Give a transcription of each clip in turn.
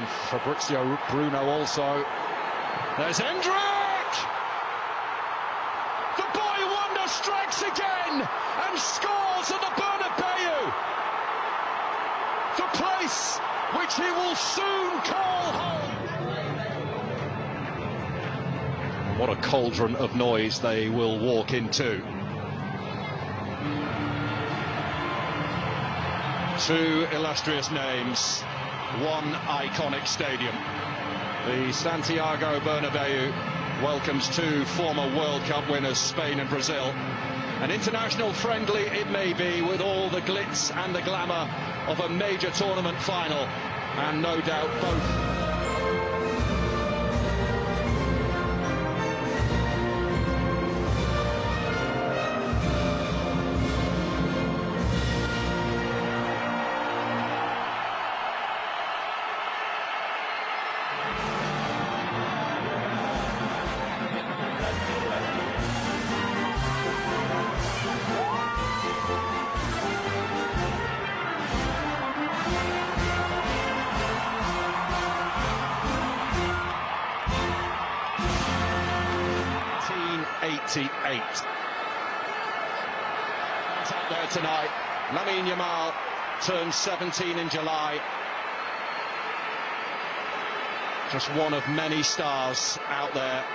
and Fabrizio Bruno also. There's Endrick! The boy wonder strikes again and scores at the Bernabéu! The place which he will soon call home! What a cauldron of noise they will walk into. Two illustrious names, one iconic stadium. The Santiago Bernabéu welcomes two former World Cup winners, Spain and Brazil. An international friendly it may be, with all the glitz and the glamour of a major tournament final, and no doubt both. Out there tonight, Lamine Yamal turns 17 in July. Just one of many stars out there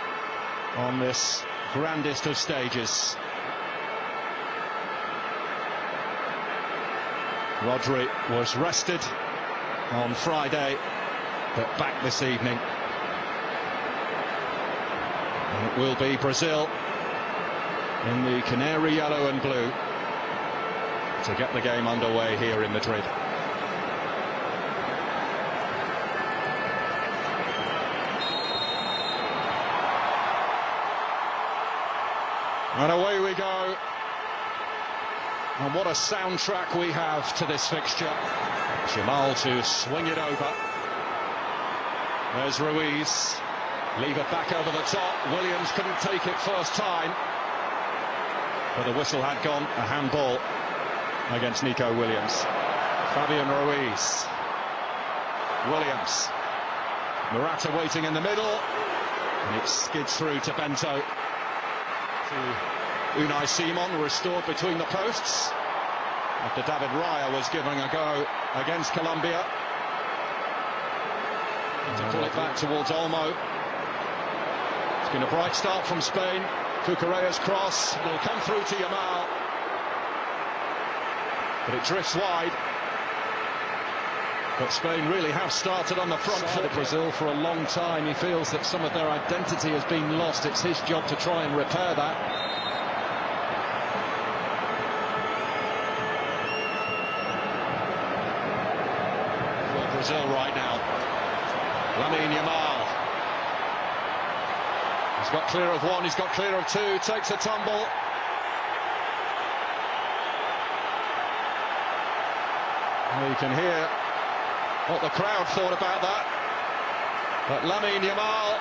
on this grandest of stages. Rodri was rested on Friday, but back this evening. And it will be Brazil in the canary yellow and blue to get the game underway here in Madrid. And away we go. And what a soundtrack we have to this fixture. Yamal to swing it over. There's Ruiz. Leave it back over the top. Williams couldn't take it first time, but the whistle had gone. A handball against Nico Williams. Fabian Ruiz. Williams. Morata waiting in the middle, and it skids through to Bento. To Unai Simon, restored between the posts after David Raya was giving a go against Colombia. To pull it back towards Olmo. It's been a bright start from Spain. Cucurella's cross will come through to Yamal, but it drifts wide. But Spain really have started on the front foot. Brazil for a long time. He feels that some of their identity has been lost. It's his job to try and repair that. For Brazil right now, Lamine Yamal. He's got clear of one, he's got clear of two, takes a tumble. Well, you can hear what the crowd thought about that. But Lamine Yamal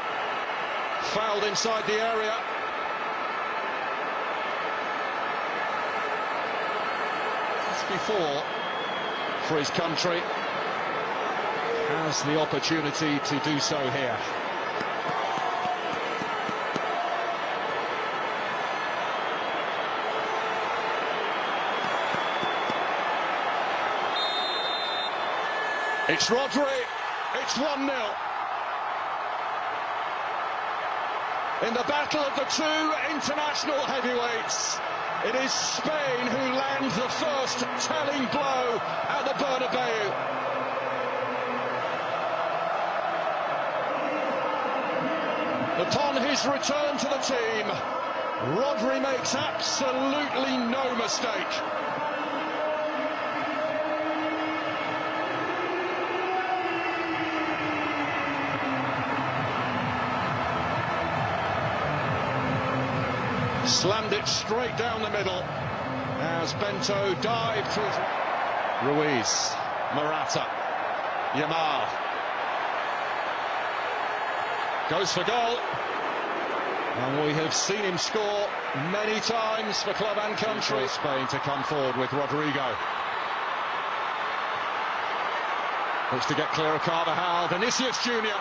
fouled inside the area. It's before for his country. Has the opportunity to do so here. It's Rodri, it's 1-0. In the battle of the two international heavyweights, it is Spain who land the first telling blow at the Bernabéu. Upon his return to the team, Rodri makes absolutely no mistake. Slammed it straight down the middle as Bento dived to his... Ruiz, Morata, Yamal. Goes for goal. And we have seen him score many times for club and country. Spain to come forward with Rodrigo. Looks to get clear of Carvajal. Vinicius Jr.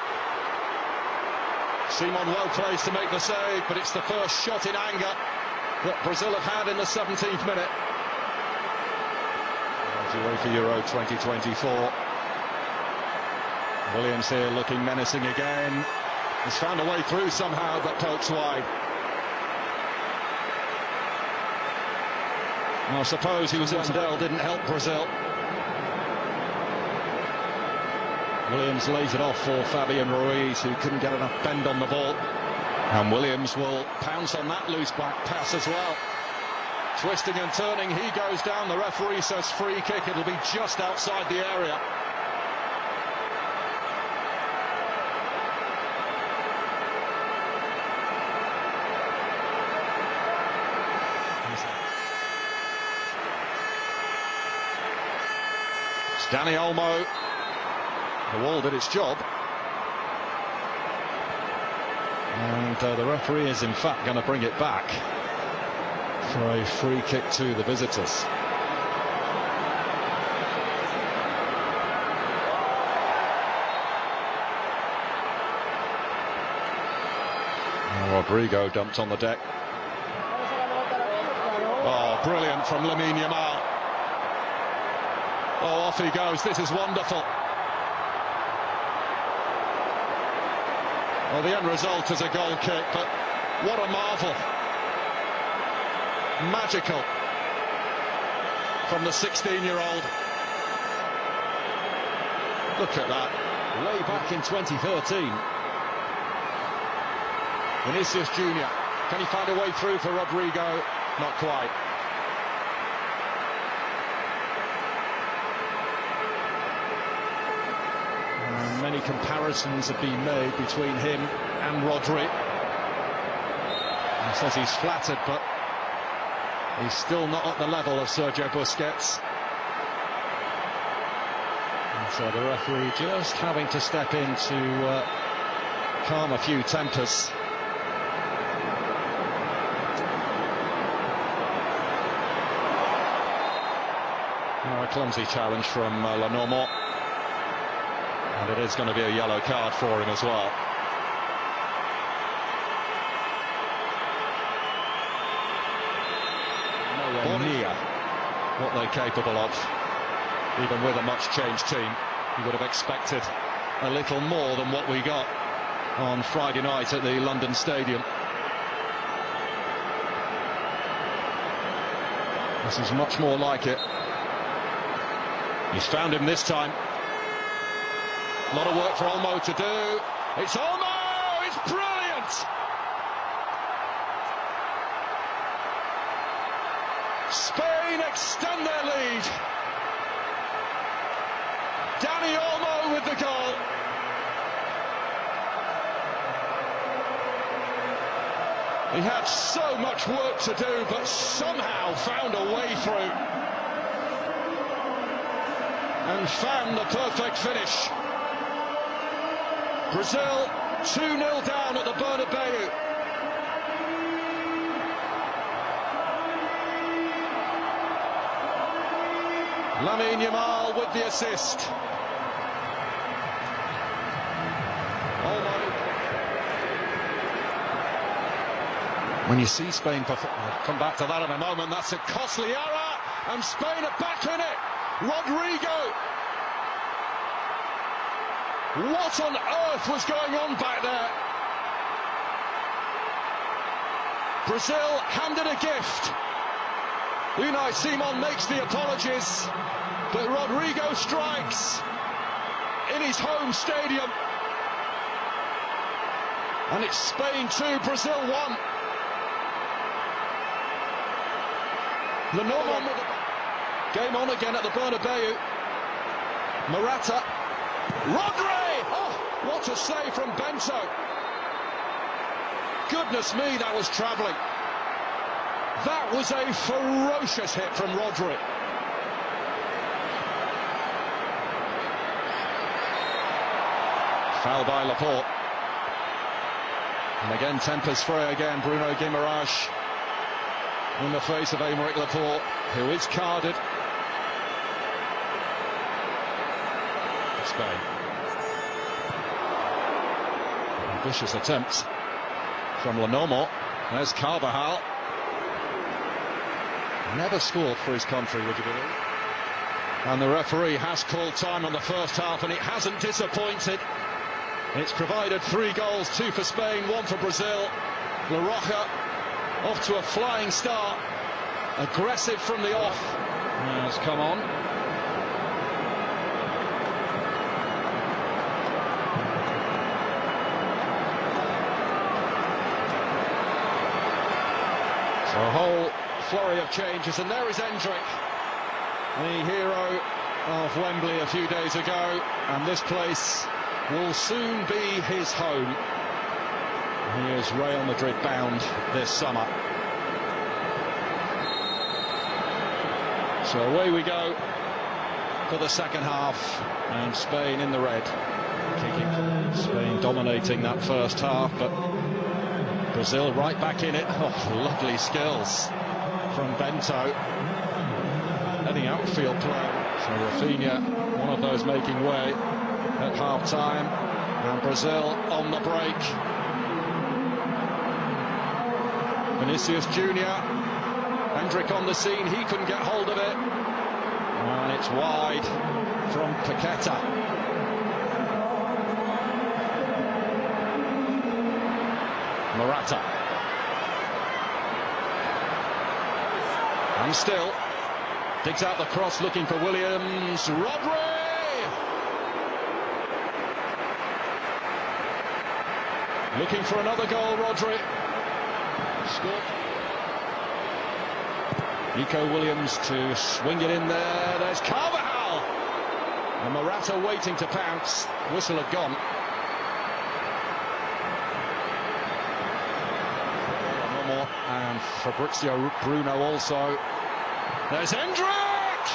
Simon well placed to make the save, but it's the first shot in anger that Brazil have had in the 17th minute. Away for Euro 2024. Williams here looking menacing again. He's found a way through somehow, but pokes wide. Well, I suppose he was Wendell didn't help Brazil. Williams lays it off for Fabian Ruiz, who couldn't get enough bend on the ball. And Williams will pounce on that loose back pass as well. Twisting and turning, he goes down. The referee says free kick. It'll be just outside the area. It's Dani Olmo. The wall did its job. And the referee is in fact going to bring it back for a free kick to the visitors. Rodrigo dumped on the deck. Oh, brilliant from Lamine Yamal. Oh, off he goes. This is wonderful. Well, the end result is a goal kick, but what a marvel. Magical from the 16-year-old. Look at that. Way back in 2013. Vinicius Jr. Can he find a way through for Rodrigo? Not quite. Many comparisons have been made between him and Rodri. He says he's flattered, but he's still not at the level of Sergio Busquets. And so the referee just having to step in to calm a few tempers. A clumsy challenge from Lenormand. And it is going to be a yellow card for him as well. Nowhere near what they're capable of. Even with a much changed team, you would have expected a little more than what we got on Friday night at the London Stadium. This is much more like it. He's found him this time. A lot of work for Olmo to do. It's Olmo! It's brilliant! Spain extend their lead. Dani Olmo with the goal. He had so much work to do, but somehow found a way through. And found the perfect finish. Brazil 2-0 down at the Bernabéu. Lamine Yamal with the assist. When you see Spain perform, I'll come back to that in a moment. That's a costly error, and Spain are back in it. Rodrigo. What on earth was going on back there? Brazil handed a gift. Unai Simon makes the apologies, but Rodrigo strikes in his home stadium. And it's Spain 2, Brazil 1. Lenormand with the game on again at the Bernabéu. Morata. Rodri! Oh, what a save from Bento. Goodness me, that was travelling. That was a ferocious hit from Rodri. Foul by Laporte. And again, tempers fray again. Bruno Guimaraes in the face of Aymeric Laporte, who is carded. Spain. Ambitious attempt from Lenomo. There's Carvajal. Never scored for his country, would you believe? And the referee has called time on the first half, and it hasn't disappointed. It's provided 3 goals, 2 for Spain, 1 for Brazil. La Roja off to a flying start. Aggressive from the off. Has come on. So a whole flurry of changes, and there is Endrick, the hero of Wembley a few days ago, and this place will soon be his home. He is Real Madrid bound this summer. So away we go for the second half, and Spain in the red. Kicking from Spain dominating that first half, but Brazil right back in it. Oh, lovely skills from Bento. Heading outfield play. So Rafinha, one of those making way at half-time. And Brazil on the break. Vinicius Jr. Endrick on the scene, he couldn't get hold of it. And it's wide from Paqueta. Morata. And still digs out the cross, looking for Williams. Rodri! Looking for another goal, Rodri. Scored. Nico Williams to swing it in there. There's Carvajal! And Morata waiting to pounce. Whistle had gone. And Fabrizio Bruno also. There's Endrick!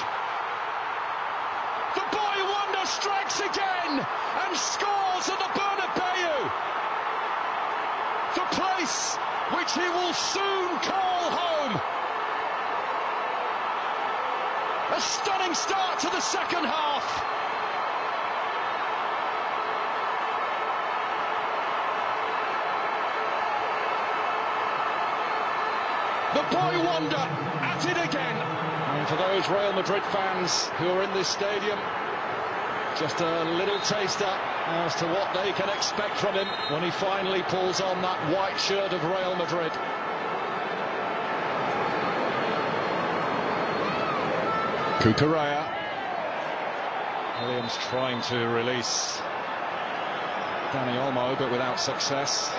The boy wonder strikes again and scores at the Bernabéu. The place which he will soon call home. A stunning start to the second half. The boy wonder at it again. And for those Real Madrid fans who are in this stadium, just a little taster as to what they can expect from him when he finally pulls on that white shirt of Real Madrid. Cucurella. Williams trying to release Dani Olmo, but without success.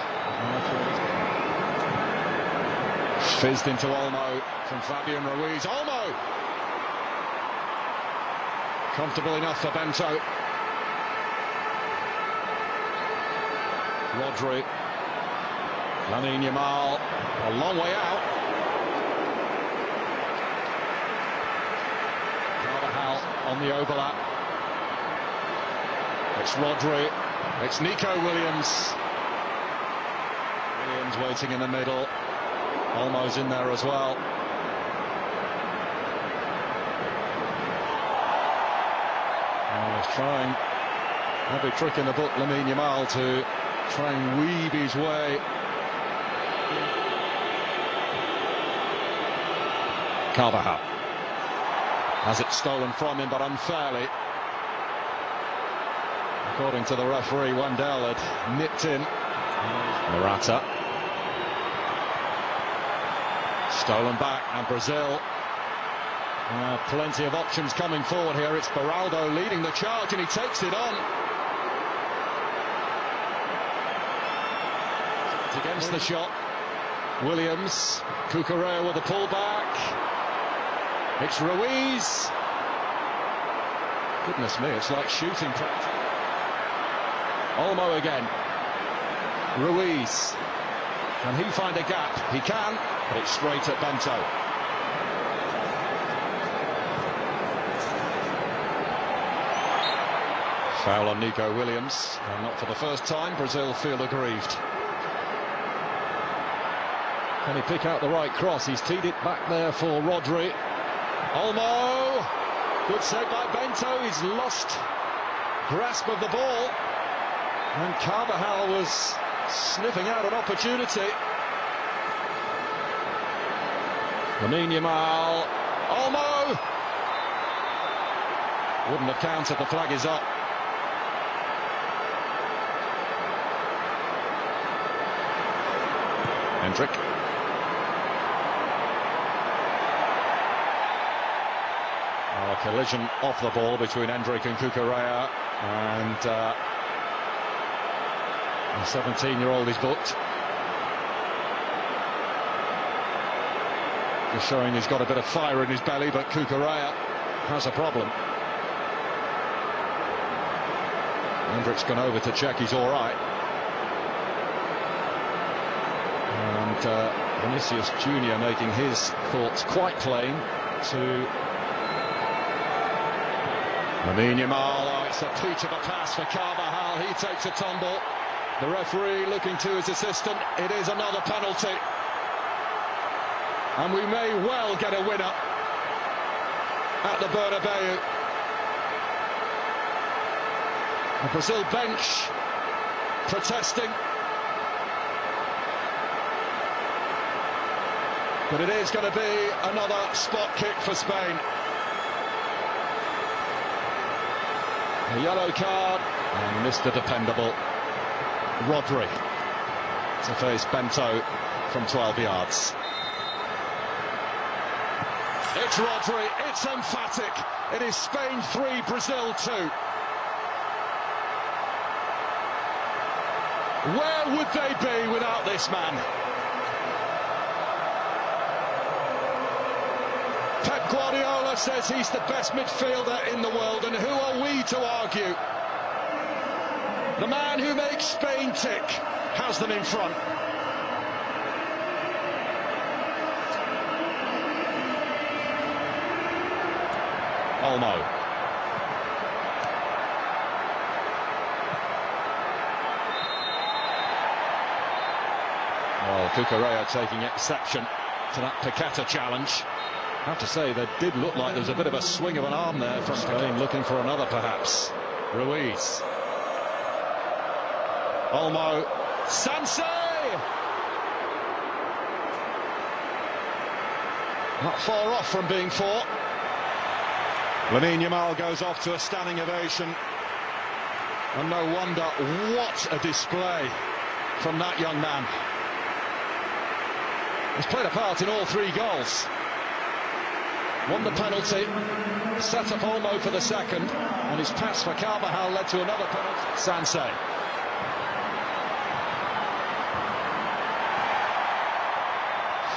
Fizzed into Olmo from Fabian Ruiz. Olmo! Comfortable enough for Bento. Rodri. Lamine Yamal. A long way out. Carvajal on the overlap. It's Rodri. It's Nico Williams. Williams waiting in the middle. Olmo's in there as well. He's trying every trick in the book, Lamine Yamal, to try and weave his way. Carvajal has it stolen from him, but unfairly. According to the referee, Wendell had nipped in. Morata. Stolen back, and Brazil plenty of options coming forward here. It's Beraldo leading the charge, and he takes it on. It's against the shot. Williams, Cucurella with a pullback. It's Ruiz. Goodness me, it's like shooting practice. Olmo again. Ruiz. Can he find a gap? He can, but it's straight at Bento. Foul on Nico Williams, and not for the first time. Brazil feel aggrieved. Can he pick out the right cross? He's teed it back there for Rodri. Olmo! Good save by Bento. He's lost grasp of the ball, and Carvajal was sniffing out an opportunity. Lamine Yamal, Olmo! Wouldn't have counted, the flag is up. Endrick. A collision off the ball between Endrick and Cucurella, and the 17-year-old is booked. Just showing he's got a bit of fire in his belly, but Cucurella has a problem. Endrick's gone over to check he's all right. And Vinicius Jr. making his thoughts quite plain to Lamine Yamal. Oh, it's a peach of a pass for Carvajal. He takes a tumble. The referee looking to his assistant. It is another penalty. And we may well get a winner at the Bernabéu. The Brazil bench protesting. But it is going to be another spot kick for Spain. A yellow card, and Mr. Dependable, Rodri, to face Bento from 12 yards. It's Rodri, it's emphatic. It is Spain 3, Brazil 2. Where would they be without this man? Pep Guardiola says he's the best midfielder in the world, and who are we to argue? The man who makes Spain tick has them in front. Olmo. Well, Cucurella taking exception to that Paqueta challenge. I have to say, there did look like there was a bit of a swing of an arm there from Spain, looking for another perhaps. Ruiz. Olmo. Sanse! Not far off from being fought. Lamine Yamal goes off to a standing ovation. And no wonder, what a display from that young man. He's played a part in all 3 goals. Won the penalty, set up Olmo for the second, and his pass for Carvajal led to another penalty. Sanse.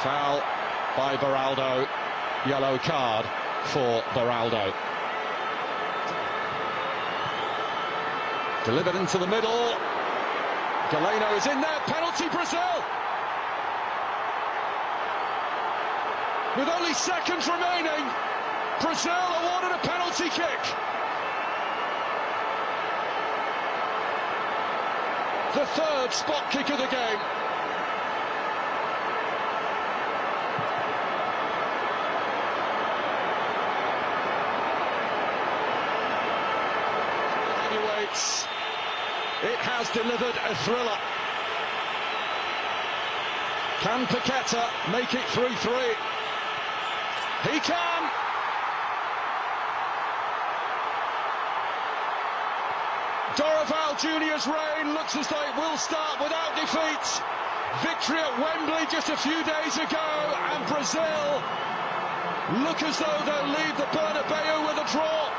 Foul by Beraldo, yellow card for Beraldo. Delivered into the middle. Galeno is in there, penalty Brazil! With only seconds remaining, Brazil awarded a penalty kick. The 3rd spot kick of the game. Heavyweights, it has delivered a thriller. Can Paqueta make it 3-3? He can! Dorival Jr.'s reign looks as though it will start without defeat. Victory at Wembley just a few days ago, and Brazil look as though they'll leave the Bernabéu with a draw.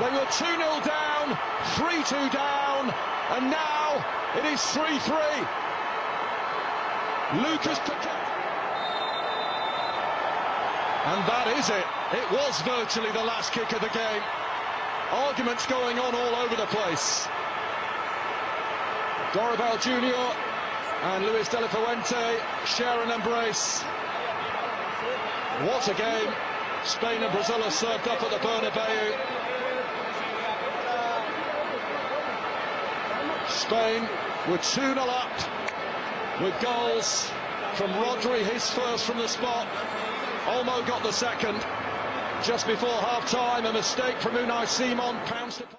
They were 2-0 down, 3-2 down, and now it is 3-3. Lucas Paqueta. And that is it. It was virtually the last kick of the game. Arguments going on all over the place. Dorival Jr. and Luis de la Fuente share an embrace. What a game. Spain and Brazil are served up at the Bernabéu. Spain were 2-0 up, with goals from Rodri, his first from the spot. Olmo got the second, Just before half-time, a mistake from Unai Simon pounced upon.